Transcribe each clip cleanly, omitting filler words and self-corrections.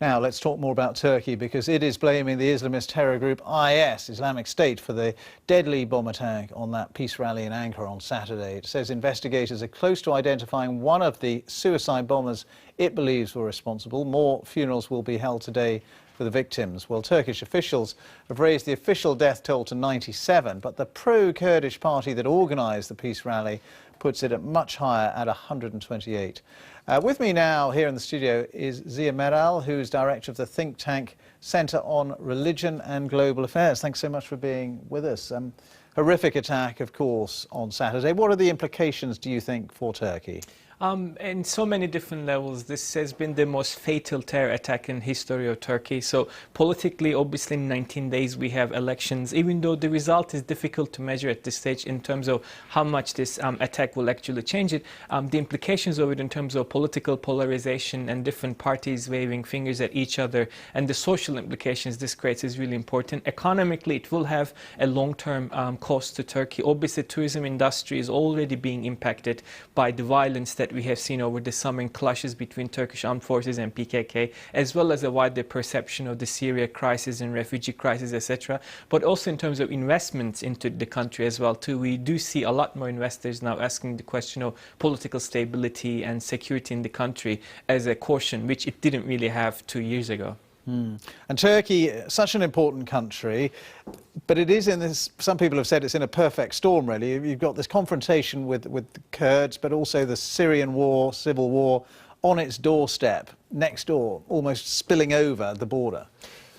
Now let's talk more about Turkey, because it is blaming the Islamist terror group IS, Islamic State, for the deadly bomb attack on that peace rally in Ankara on Saturday. It says investigators are close to identifying one of the suicide bombers it believes were responsible. More funerals will be held today for the victims. Well, Turkish officials have raised the official death toll to 97, but the pro-Kurdish party that organised the peace rally puts it at much higher at 128. With me now here in the studio is Ziya Meral, who's director of the think tank Centre on Religion and Global Affairs. Thanks so much for being with us. Horrific attack, of course, on Saturday. What are the implications, do you think, for Turkey? In so many different levels, this has been the most fatal terror attack in history of Turkey. So politically, obviously, in 19 days we have elections, even though the result is difficult to measure at this stage in terms of how much this attack will actually change it. The implications of it in terms of political polarization and different parties waving fingers at each other, and the social implications this creates is really important. Economically, it will have a long-term cost to Turkey. Obviously, tourism industry is already being impacted by the violence that we have seen over the summer in clashes between Turkish armed forces and PKK, as well as a wider perception of the Syria crisis and refugee crisis, etc. But also in terms of investments into the country as well too. We do see a lot more investors now asking the question of political stability and security in the country as a caution, which it didn't really have 2 years ago. And Turkey, such an important country, but it is in this, some people have said it's in a perfect storm, really. You've got this confrontation with the Kurds, but also the Syrian war, civil war, on its doorstep, next door, almost spilling over the border.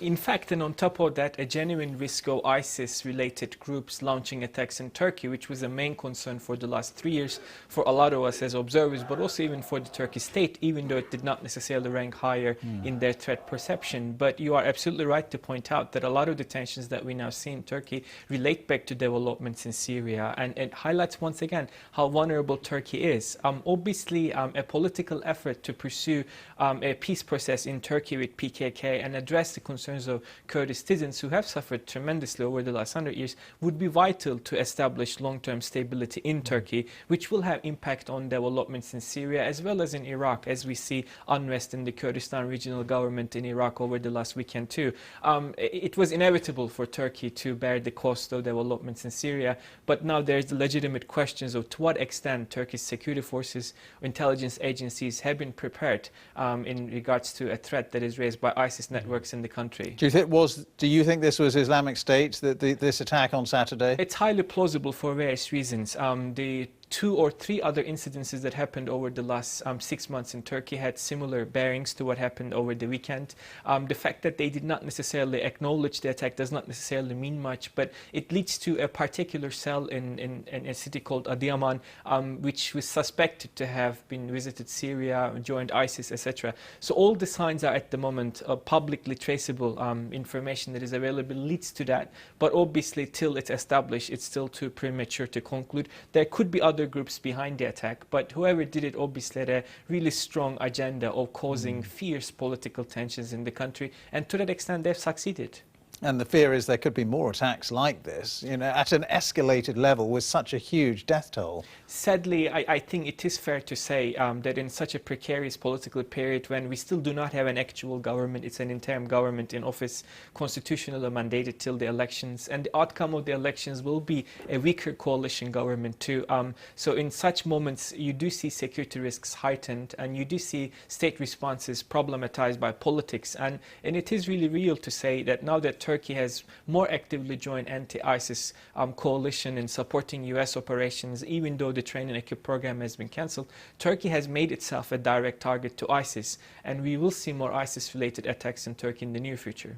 In fact, and on top of that, a genuine risk of ISIS-related groups launching attacks in Turkey, which was a main concern for the last 3 years for a lot of us as observers, but also even for the Turkish state, even though it did not necessarily rank higher in their threat perception. But you are absolutely right to point out that a lot of the tensions that we now see in Turkey relate back to developments in Syria, and it highlights once again how vulnerable Turkey is. Obviously, a political effort to pursue a peace process in Turkey with PKK and address the concerns of Kurdish citizens who have suffered tremendously over the last 100 years would be vital to establish long-term stability in Turkey, which will have impact on developments in Syria as well as in Iraq, as we see unrest in the Kurdistan regional government in Iraq over the last weekend too. It was inevitable for Turkey to bear the cost of developments in Syria, but now there's the legitimate questions of to what extent Turkish security forces, intelligence agencies have been prepared in regards to a threat that is raised by ISIS networks in the country. Do you think this was Islamic State, this attack on Saturday? It's highly plausible for various reasons. The 2 or 3 other incidences that happened over the last 6 months in Turkey had similar bearings to what happened over the weekend. The fact that they did not necessarily acknowledge the attack does not necessarily mean much, but it leads to a particular cell in a city called Adıyaman, which was suspected to have been visited Syria, joined ISIS, etc. So all the signs are at the moment publicly traceable information that is available leads to that, but obviously till it's established, it's still too premature to conclude. There could be other groups behind the attack, but whoever did it obviously had a really strong agenda of causing fierce political tensions in the country, and to that extent they've succeeded. And the fear is there could be more attacks like this, you know, at an escalated level with such a huge death toll. Sadly, I think it is fair to say that in such a precarious political period when we still do not have an actual government, it's an interim government in office, constitutionally mandated till the elections, and the outcome of the elections will be a weaker coalition government too. So in such moments, you do see security risks heightened, and you do see state responses problematized by politics, and it is really real to say that now that Turkey has more actively joined anti-ISIS coalition in supporting US operations, even though the train and equip program has been cancelled, Turkey has made itself a direct target to ISIS, and we will see more ISIS-related attacks in Turkey in the near future.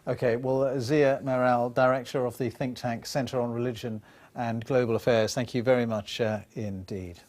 Okay, well, Ziya Meral, director of the think tank Centre on Religion and Global Affairs, thank you very much indeed.